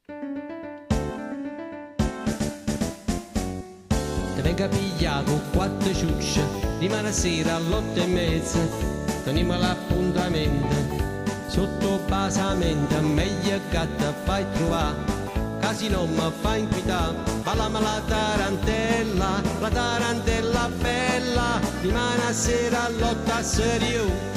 Ti venga pigliato con quattro ciucce, rimane sera all'8:30, teniamo l'appuntamento, sotto basamento, meglio che ti fai trovare, casi non mi fa inquietare, ballami la tarantella bella, rimane sera all'8 a serio.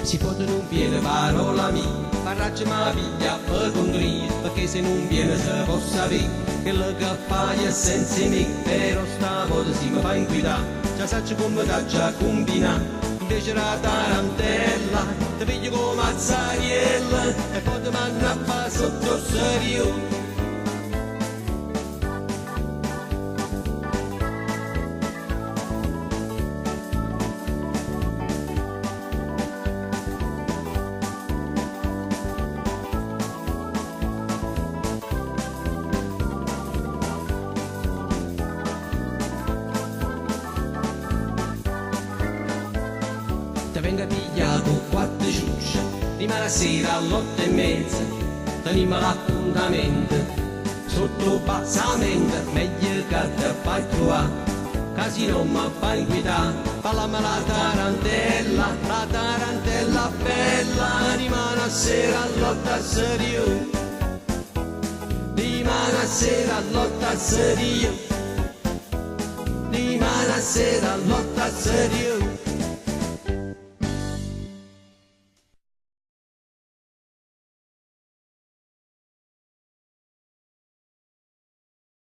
Si può non viene parola mia, parraccia ma piglia per conduire, perché se non viene se può sapere, quello che fai è senza me, però stavolta si mi fa inquietare, già saccio come da già combinare, invece la tarantella, ti piglio come azzariella, e poi ti mando a fare sotto serio. Ti venga pigliato quattro ciucce, rimane sera all'8:30, teniamo l'appuntamento, sotto basamento, meglio che ti fai trovare, casi non mi fa inquietare, ballami la tarantella bella, rimane sera all'8 a serio, rimane sera all'8 a serio, rimane sera all'8 a serio.